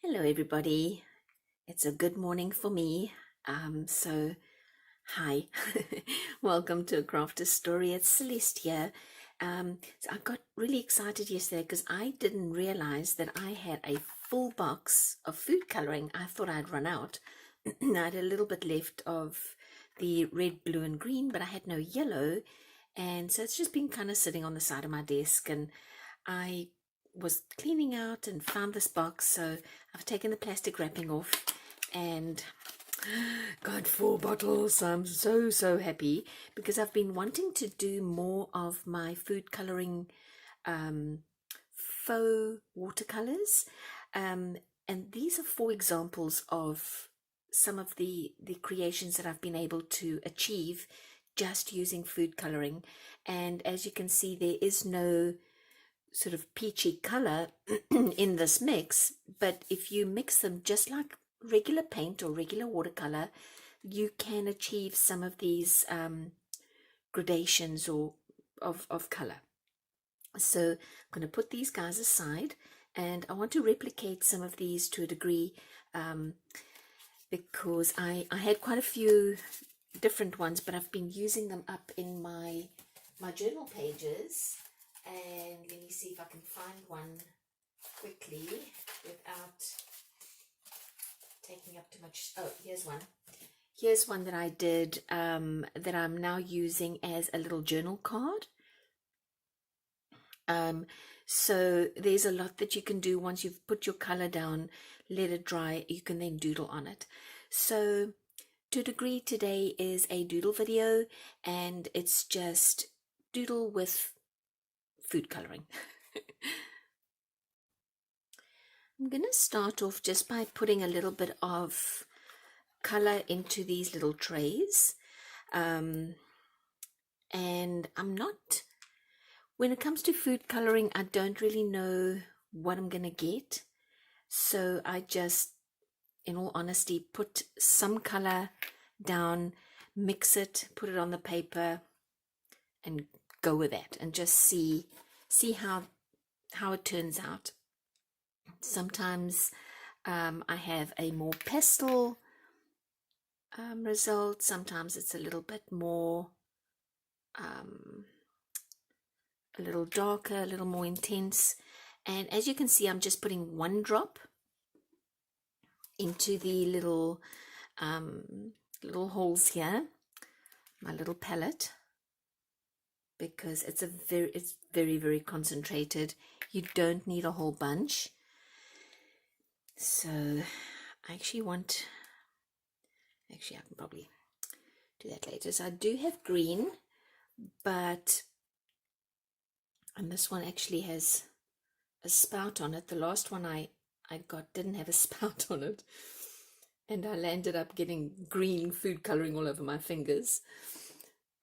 Hello everybody, it's a good morning for me. Hi, welcome to A Crafter's Story. It's Celeste here. So I got really excited yesterday because I didn't realize that I had a full box of food coloring. I thought I'd run out. I had a little bit left of the red, blue and green, but I had no yellow, and so it's just been kind of sitting on the side of my desk, and I was cleaning out and found this box, so I've taken the plastic wrapping off and got 4 bottles. I'm so happy because I've been wanting to do more of my food coloring faux watercolors, and these are 4 examples of some of the creations that I've been able to achieve just using food coloring. And as you can see, there is no sort of peachy color in this mix, but if you mix them just like regular paint or regular watercolor, you can achieve some of these gradations or of color. So I'm going to put these guys aside, and I want to replicate some of these to a degree, because I had quite a few different ones, but I've been using them up in my journal pages. And let me see if I can find one quickly without taking up too much. Oh, here's one. Here's one that I did that I'm now using as a little journal card. So there's a lot that you can do once you've put your color down, let it dry, you can then doodle on it. So to a degree, today is a doodle video, and it's just doodle with food coloring. I'm going to start off just by putting a little bit of color into these little trays. And I'm not, when it comes to food coloring, I don't really know what I'm going to get. So I just, in all honesty, put some color down, mix it, put it on the paper, and go with that, and just see how it turns out. Sometimes I have a more pastel result. Sometimes it's a little bit more, a little darker, a little more intense. And as you can see, I'm just putting 1 drop into the little holes here, my little palette, because it's very concentrated. You don't need a whole bunch. So I can probably do that later. So I do have green, and this one actually has a spout on it. The last one I got didn't have a spout on it, and I landed up getting green food coloring all over my fingers.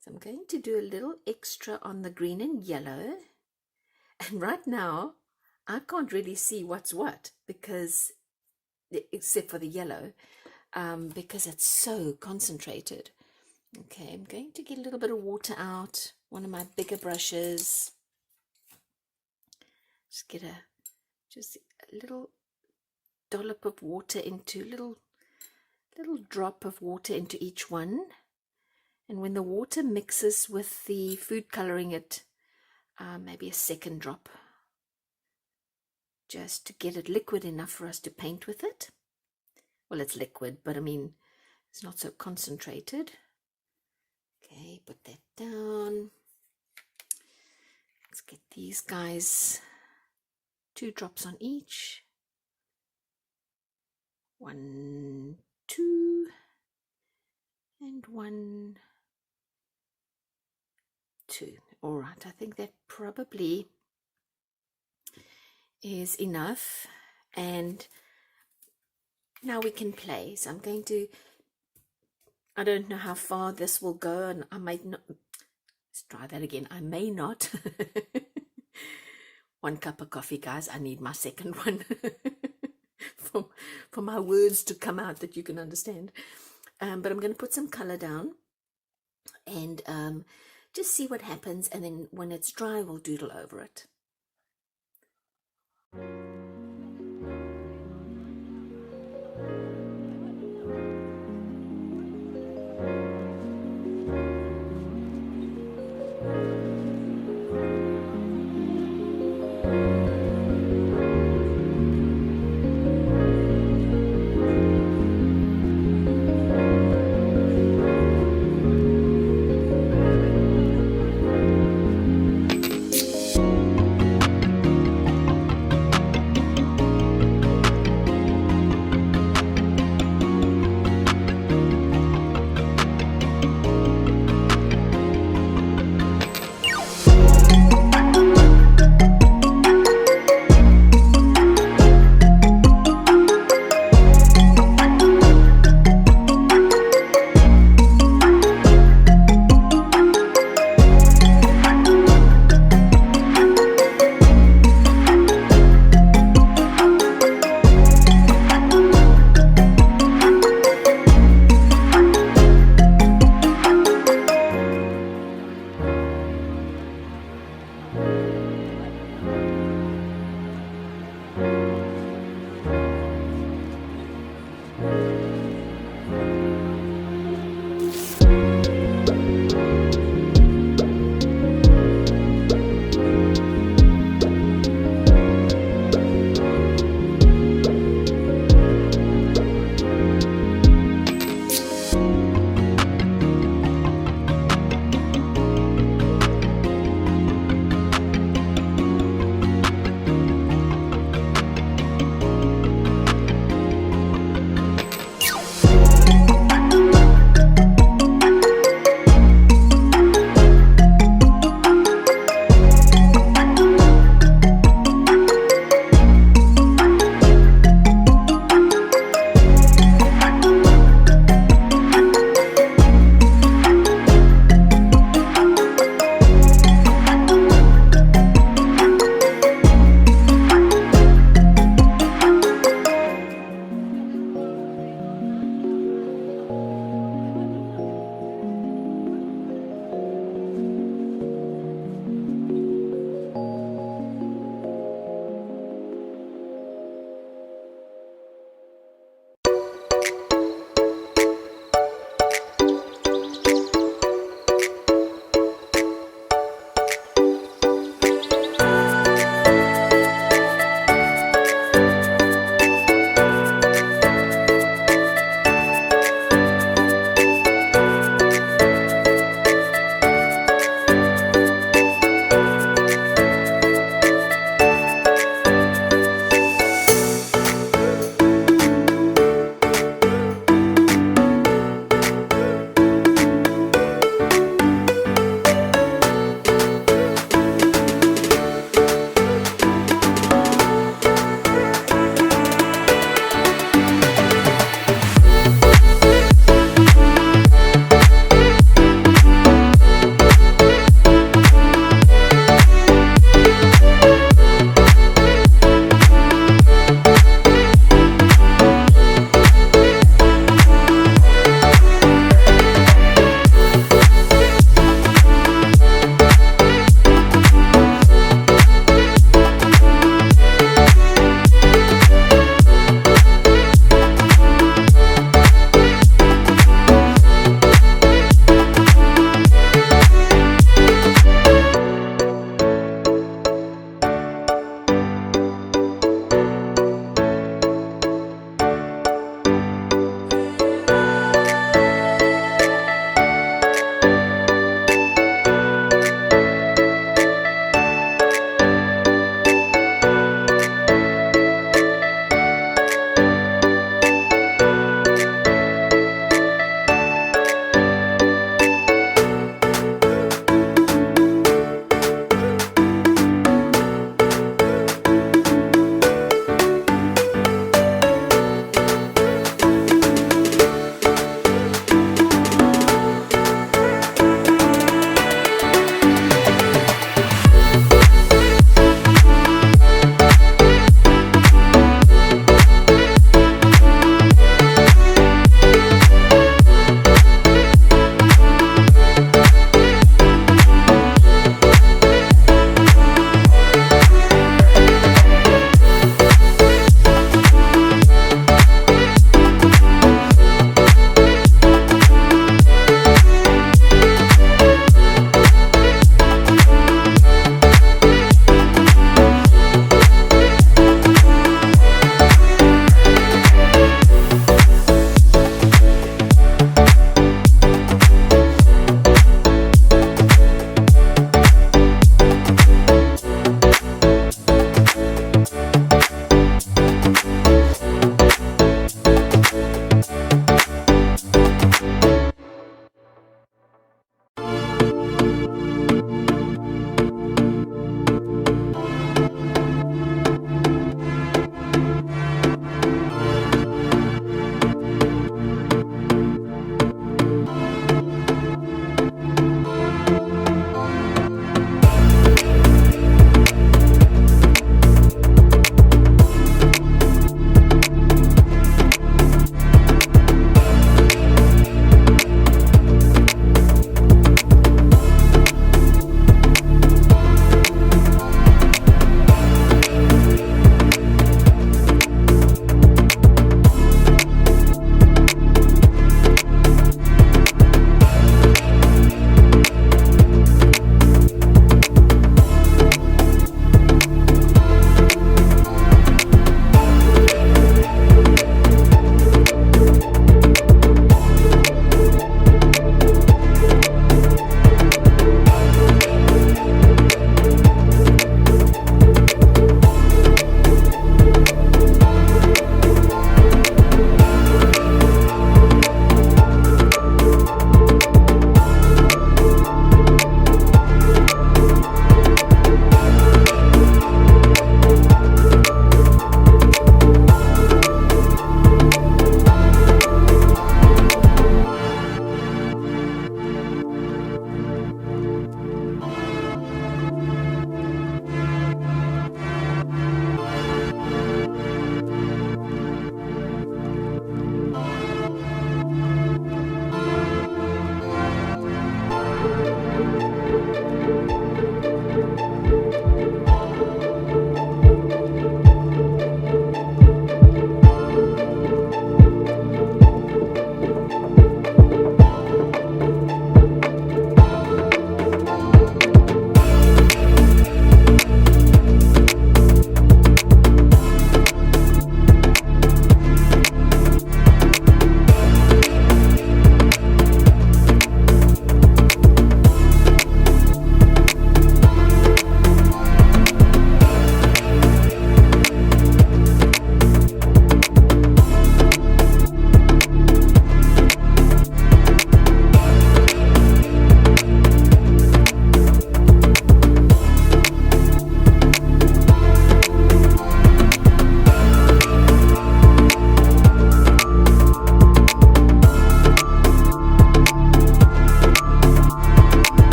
So I'm going to do a little extra on the green and yellow, and right now I can't really see what's what, because except for the yellow, because it's so concentrated. Okay, I'm going to get a little bit of water out, one of my bigger brushes. Just get a little dollop of water into, little drop of water into each one. And when the water mixes with the food coloring, it maybe a 2nd drop, just to get it liquid enough for us to paint with it. Well, it's liquid, but I mean, it's not so concentrated. Okay, put that down. Let's get these guys, 2 drops on each. 1, 2, and 1, 2. All right, I think that probably is enough, and now we can play. So I'm going to, I don't know how far this will go, and I might not, let's try that again, I may not. 1 cup of coffee, guys. I need my 2nd one for my words to come out that you can understand. But I'm going to put some color down and just see what happens, and then when it's dry, we'll doodle over it.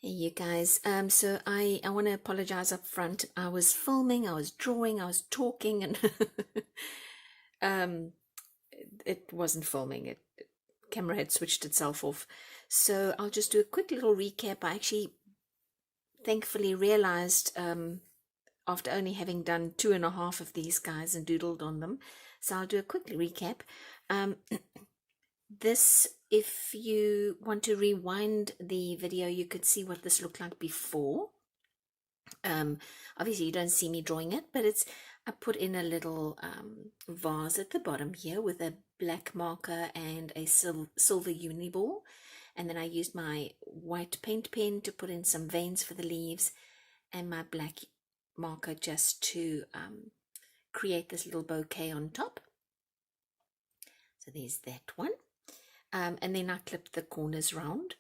Hey, you guys. So I want to apologize up front. I was filming, I was drawing, I was talking, and um, it wasn't filming. Camera had switched itself off. So I'll just do a quick little recap. I actually thankfully realized after only having done 2.5 of these guys and doodled on them. So I'll do a quick recap. This, if you want to rewind the video, you could see what this looked like before. Obviously you don't see me drawing it, but I put in a little vase at the bottom here with a black marker and a silver uni ball, and then I used my white paint pen to put in some veins for the leaves, and my black marker just to create this little bouquet on top. So there's that one. And then I clipped the corners round,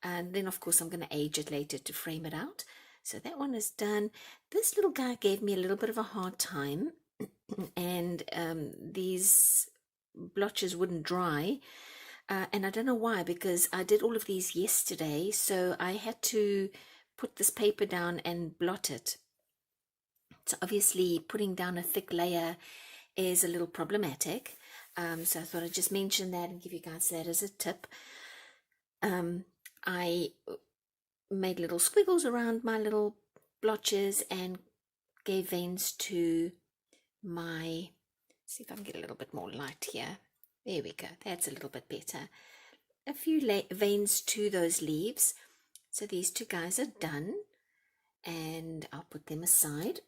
and then of course I'm going to age it later to frame it out. So that one is done. This little guy gave me a little bit of a hard time, and these blotches wouldn't dry, and I don't know why, because I did all of these yesterday, so I had to put this paper down and blot it. So obviously putting down a thick layer is a little problematic. So I thought I'd just mention that and give you guys that as a tip. I made little squiggles around my little blotches and gave veins to my, see if I can get a little bit more light here. There we go, that's a little bit better. A few veins to those leaves. So these two guys are done, and I'll put them aside.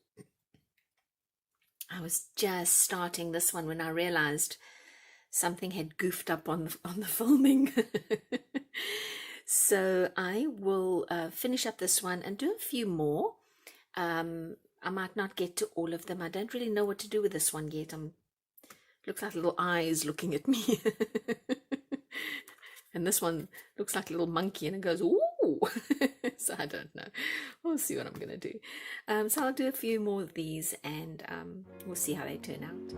I was just starting this one when I realized something had goofed up on the filming. So I will finish up this one and do a few more. I might not get to all of them. I don't really know what to do with this one yet. Looks like little eyes looking at me. And this one looks like a little monkey and it goes, ooh. So I don't know. We'll see what I'm going to do. So I'll do a few more of these, and we'll see how they turn out.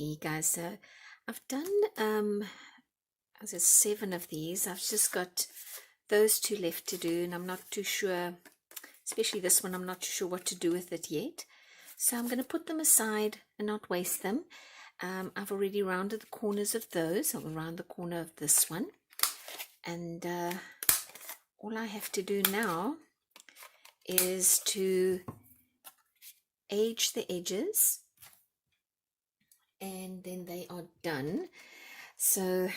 you guys, so I've done there's 7 of these. I've just got those 2 left to do, and I'm not too sure, especially this one, I'm not too sure what to do with it yet. So I'm going to put them aside and not waste them. I've already rounded the corners of those. I'll round the corner of this one. And all I have to do now is to age the edges. And then they are done. So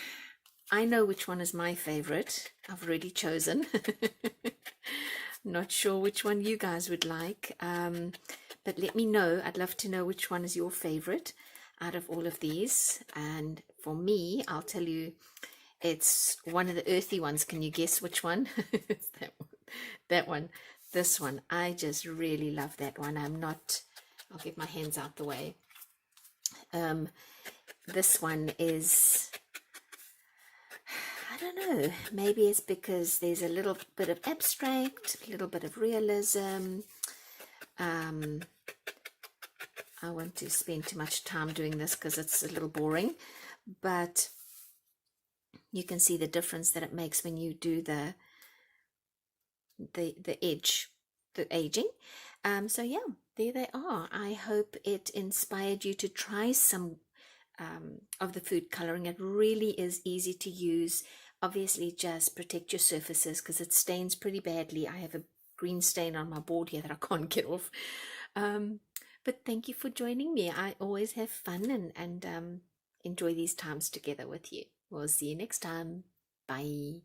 I know which one is my favorite. I've already chosen. Not sure which one you guys would like. But let me know. I'd love to know which one is your favorite out of all of these. And for me, I'll tell you, it's one of the earthy ones. Can you guess which one? It's that one. That one. This one. I just really love that one. I'll get my hands out the way. This one is, I don't know, maybe it's because there's a little bit of abstract, a little bit of realism. I won't spend too much time doing this because it's a little boring, but you can see the difference that it makes when you do the edge, the aging. So yeah, there they are. I hope it inspired you to try some of the food coloring. It really is easy to use. Obviously, just protect your surfaces because it stains pretty badly. I have a green stain on my board here that I can't get off. But thank you for joining me. I always have fun and enjoy these times together with you. We'll see you next time. Bye.